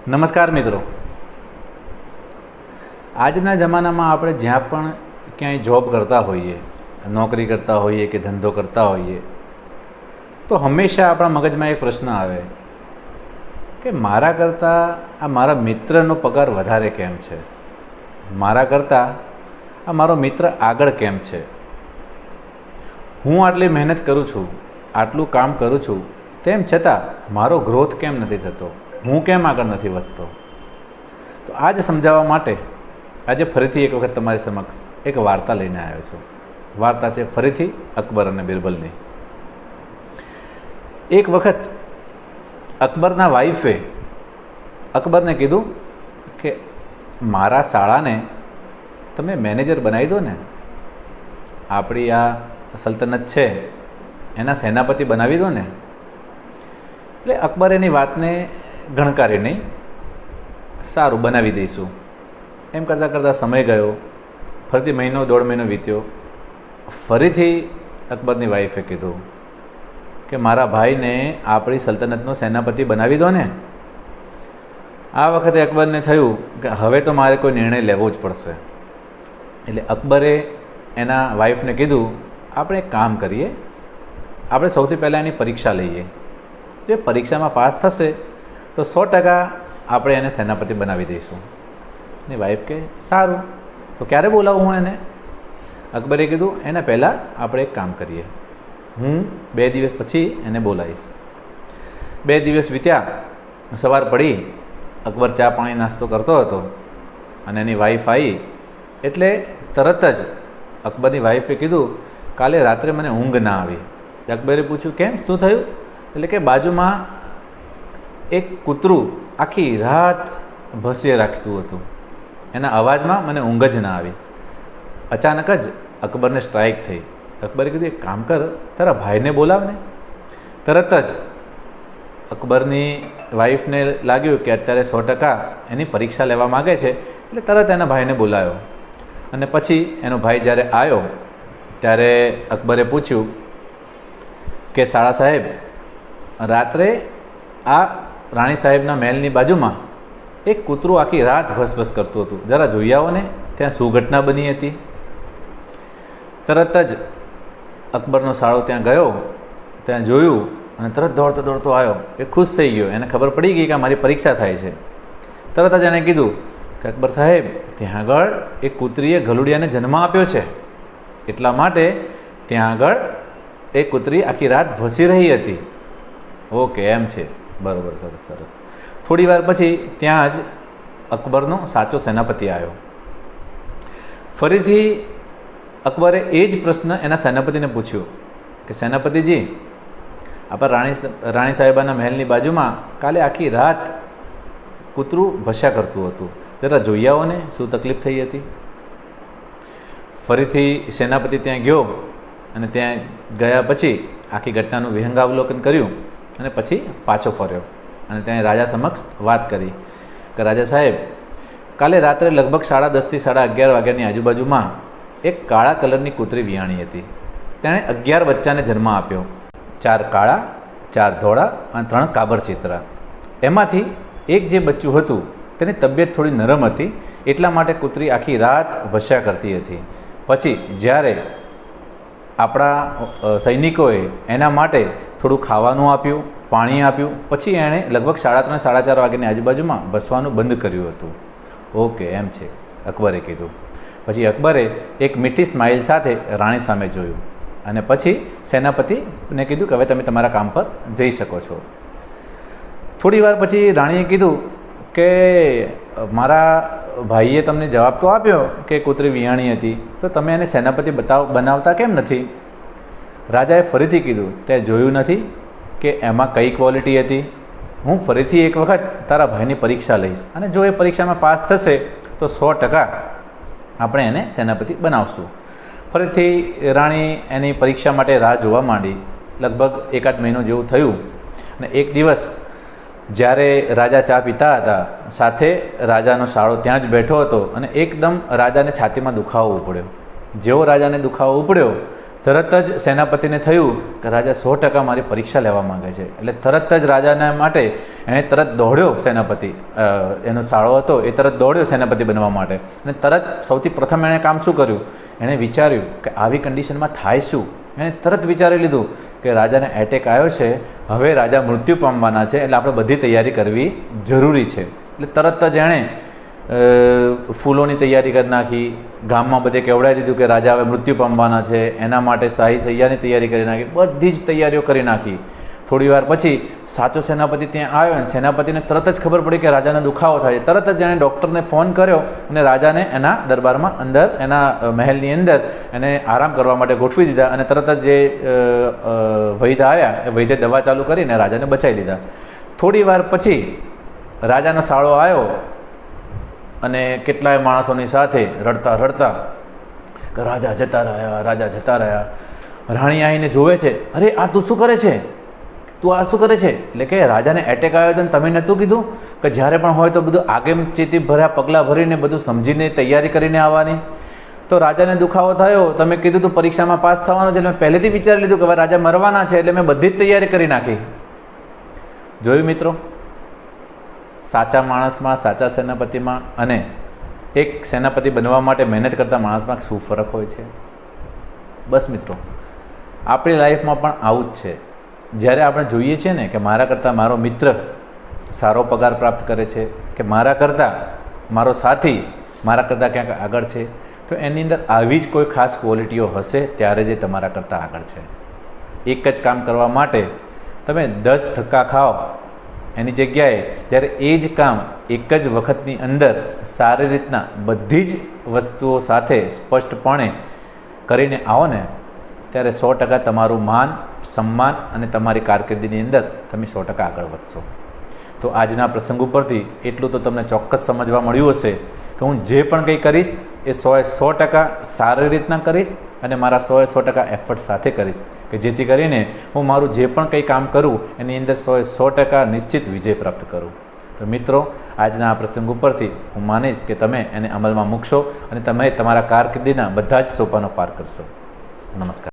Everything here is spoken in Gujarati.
નમસ્કાર મિત્રો, આજના જમાનામાં આપણે જ્યાં પણ ક્યાંય જોબ કરતા હોઈએ, નોકરી કરતા હોઈએ કે ધંધો કરતા હોઈએ તો હંમેશા આપણા મગજમાં એક પ્રશ્ન આવે કે મારા કરતાં આ મારા મિત્રનો પગાર વધારે કેમ છે, મારા કરતાં આ મારો મિત્ર આગળ કેમ છે, હું આટલી મહેનત કરું છું, આટલું કામ કરું છું, તેમ છતાં મારો ગ્રોથ કેમ નથી થતો, હું કેમ આગળ નથી વધતો. તો આજ સમજાવવા માટે આજે ફરીથી એક વખત તમારી સમક્ષ એક વાર્તા લઈને આવ્યો છું. વાર્તા છે ફરીથી અકબર અને બિરબલની. એક વખત અકબરના વાઈફે અકબરને કીધું કે મારા શાળાને તમે મેનેજર બનાવી દો ને, આપણી આ સલ્તનત છે એના સેનાપતિ બનાવી દો ને. એટલે અકબર એની વાતને ગણકારી નહીં, સારું બનાવી દઈશું એમ કરતાં કરતાં સમય ગયો. ફરીથી મહિનો દોઢ મહિનો વીત્યો. ફરીથી અકબરની વાઈફે કીધું કે મારા ભાઈને આપણી સલ્તનતનો સેનાપતિ બનાવી દો ને. આ વખતે અકબરને થયું કે હવે તો મારે કોઈ નિર્ણય લેવો જ પડશે. એટલે અકબરે એના વાઈફને કીધું આપણે એક કામ કરીએ, આપણે સૌથી પહેલાં એની પરીક્ષા લઈએ, જો પરીક્ષામાં પાસ થશે તો 100% આપણે એને સેનાપતિ બનાવી દઈશું. એની વાઈફ કે સારું, તો ક્યારે બોલાવું હું એને? અકબરે કીધું એના પહેલાં આપણે એક કામ કરીએ, હું 2 દિવસ પછી એને બોલાવીશ. 2 દિવસ વીત્યા. સવાર પડી, અકબર ચા પાણી નાસ્તો કરતો હતો અને એની વાઈફ આવી એટલે તરત જ અકબરની વાઈફે કીધું કાલે રાત્રે મને ઊંઘ ના આવી. અકબરે પૂછ્યું કેમ, શું થયું? એટલે કે બાજુમાં એક કૂતરું આખી રાત ભસ્ય રાખતું હતું, એના અવાજમાં મને ઊંઘ જ ના આવી. અચાનક જ અકબરને સ્ટ્રાઇક થઈ. અકબરે કીધું એક કામ કર, તારા ભાઈને બોલાવને. તરત જ અકબરની વાઈફને લાગ્યું કે અત્યારે 100% એની પરીક્ષા લેવા માગે છે, એટલે તરત એના ભાઈને બોલાવ્યો. અને પછી એનો ભાઈ જ્યારે આવ્યો ત્યારે અકબરે પૂછ્યું કે શાળા સાહેબ, રાત્રે આ રાણી સાહેબના મહેલની બાજુમાં એક કૂતરું આખી રાત ભસભસ કરતું હતું, જરા જોઈ આવો ને, ત્યાં શું ઘટના બની હતી? તરત જ અકબરનો શાળો ત્યાં ગયો, ત્યાં જોયું અને તરત દોડતો દોડતો આવ્યો. એ ખુશ થઈ ગયો, એને ખબર પડી ગઈ કે મારી પરીક્ષા થાય છે. તરત જ એણે કીધું કે અકબર સાહેબ, ત્યાં આગળ એક કૂતરીએ ગલુડિયાને જન્મ આપ્યો છે, એટલા માટે ત્યાં આગળ એ કૂતરી આખી રાત ભસી રહી હતી. ઓકે, એમ છે, બરાબર, સરસ સરસ. થોડી વાર પછી ત્યાં જ અકબરનો સાચો સેનાપતિ આવ્યો. ફરીથી અકબરે એ જ પ્રશ્ન એના સેનાપતિને પૂછ્યો કે સેનાપતિજી, આપણા રાણી સાહેબાના મહેલની બાજુમાં કાલે આખી રાત કૂતરું ભસ્યા કરતું હતું, જરા જોઈ આવો ને, શું તકલીફ થઈ હતી? ફરીથી સેનાપતિ ત્યાં ગયો અને ત્યાં ગયા પછી આખી ઘટનાનું વિહંગાવલોકન કર્યું અને પછી પાછો ફર્યો અને ત્યાં રાજા સમક્ષ વાત કરી કે રાજા સાહેબ, કાલે રાત્રે લગભગ 10:30 થી 11:30 વાગ્યાની આજુબાજુમાં એક કાળા કલરની કૂતરી વિયાણી હતી. તેણે 11 બચ્ચાને જન્મ આપ્યો, 4 કાળા, 4 ધોળા અને 3 કાબરચીતરા. એમાંથી એક જે બચ્ચું હતું તેની તબિયત થોડી નરમ હતી, એટલા માટે કૂતરી આખી રાત ભસ્યા કરતી હતી. પછી જ્યારે આપણા સૈનિકોએ એના માટે થોડું ખાવાનું આપ્યું, પાણી આપ્યું, પછી એણે લગભગ 3:30 4:30 વાગ્યાની આજુબાજુમાં ભસવાનું બંધ કર્યું હતું. ઓકે, એમ છે, અકબરે કીધું. પછી અકબરે એક મીઠી સ્માઇલ સાથે રાણી સામે જોયું અને પછી સેનાપતિને કીધું કે હવે તમે તમારા કામ પર જઈ શકો છો. થોડી વાર પછી રાણીએ કીધું કે મારા ભાઈએ તમને જવાબ તો આપ્યો કે કૂતરી વિયાણી હતી, તો તમે એને સેનાપતિ બનાવતા કેમ નથી? રાજાએ ફરીથી કીધું તે જોયું નથી કે એમાં કઈ ક્વોલિટી હતી? હું ફરીથી એક વખત તારા ભાઈની પરીક્ષા લઈશ અને જો એ પરીક્ષામાં પાસ થશે તો 100% આપણે એને સેનાપતિ બનાવશું. ફરીથી રાણી એની પરીક્ષા માટે રાહ જોવા માંડી. લગભગ 1-8 મહિનો જેવું થયું અને એક દિવસ જ્યારે રાજા ચા પીતા હતા, સાથે રાજાનો શાળો ત્યાં જ બેઠો હતો અને એકદમ રાજાને છાતીમાં દુખાવો ઉપડ્યો. જેવો રાજાને દુખાવો ઉપડ્યો તરત જ સેનાપતિને થયું કે રાજા 100% મારી પરીક્ષા લેવા માંગે છે. એટલે તરત જ રાજાના માટે એણે તરત દોડ્યો સેનાપતિ, એનો સાળો હતો એ તરત દોડ્યો સેનાપતિ બનવા માટે. અને તરત સૌથી પ્રથમ એણે કામ શું કર્યું, એણે વિચાર્યું કે આવી કન્ડિશનમાં થાય શું. એણે તરત વિચારી લીધું કે રાજાને એટેક આવ્યો છે, હવે રાજા મૃત્યુ પામવાના છે, એટલે આપણે બધી તૈયારી કરવી જરૂરી છે. એટલે તરત જ એણે ફૂલોની તૈયારી કરી નાખી, ગામમાં બધે કહેવડાવી દીધું કે રાજા હવે મૃત્યુ પામવાના છે, એના માટે શાહી સૈયાની તૈયારી કરી નાખી, બધી જ તૈયારીઓ કરી નાખી. થોડી વાર પછી સાચો સેનાપતિ ત્યાં આવ્યો અને સેનાપતિને તરત જ ખબર પડી કે રાજાને દુખાવો થાય. તરત જ એણે ડૉક્ટરને ફોન કર્યો અને રાજાને એના દરબારમાં અંદર, એના મહેલની અંદર એને આરામ કરવા માટે ગોઠવી દીધા. અને તરત જ જે વૈદ્ય આવ્યા એ વૈદ્ય દવા ચાલુ કરીને રાજાને બચાવી લીધા. થોડી વાર પછી રાજાનો સાળો આવ્યો અને કેટલાય માણસોની સાથે રડતા રડતા કે રાજા જતા રહ્યા, રાજા જતા રહ્યા. રાણી આવીને જોવે છે, અરે આ તું શું કરે છે, તું આ શું કરે છે? એટલે કે રાજાને એટેક આવ્યો હતો ને તમે નહોતું કીધું કે જ્યારે પણ હોય તો બધું આગેમચેતી ભર્યા પગલાં ભરીને બધું સમજીને તૈયારી કરીને આવવાની. તો રાજાને દુખાવો થયો, તમે કીધું તું પરીક્ષામાં પાસ થવાનો છે, એટલે મેં પહેલેથી વિચારી લીધું કે હવે રાજા મરવાના છે, એટલે મેં બધી જ તૈયારી કરી નાખી. જોયું મિત્રો, સાચા માણસમાં, સાચા સેનાપતિમાં અને એક સેનાપતિ બનવા માટે મહેનત કરતા માણસમાં શું ફરક હોય છે. બસ મિત્રો, આપણી લાઈફમાં પણ આવું જ છે. જ્યારે આપણે જોઈએ છીએ ને કે મારા કરતાં મારો મિત્ર સારો પગાર પ્રાપ્ત કરે છે, કે મારા કરતાં મારો સાથી મારા કરતાં ક્યાંક આગળ છે, તો એની અંદર આવી જ કોઈ ખાસ ક્વોલિટીઓ હશે ત્યારે જે તમારા કરતાં આગળ છે. એક જ કામ કરવા માટે તમે 10 ધક્કા ખાઓ એની જગ્યાએ જ્યારે એ જ કામ એક જ વખતની અંદર સારી રીતના બધી જ વસ્તુઓ સાથે સ્પષ્ટપણે કરીને આવો ને, ત્યારે 100% તમારું માન, સન્માન અને તમારી કારકિર્દીની અંદર તમે 100% આગળ વધશો. તો આજના પ્રસંગ ઉપરથી એટલું તો તમને ચોક્કસ સમજવા મળ્યું હશે કે હું જે પણ કંઈ કરીશ એ 100% સારી રીતના કરીશ અને મારા 100% એફર્ટ સાથે કરીશ, કે જેથી કરીને હું મારું જે પણ કંઈ કામ કરું એની અંદર 100% નિશ્ચિત વિજય પ્રાપ્ત કરું. તો મિત્રો, આજના આ પ્રસંગ ઉપરથી હું માનીશ કે તમે એને અમલમાં મૂકશો અને તમે તમારા કારકિર્દીના બધા જ સોપાનો પાર કરશો. નમસ્કાર.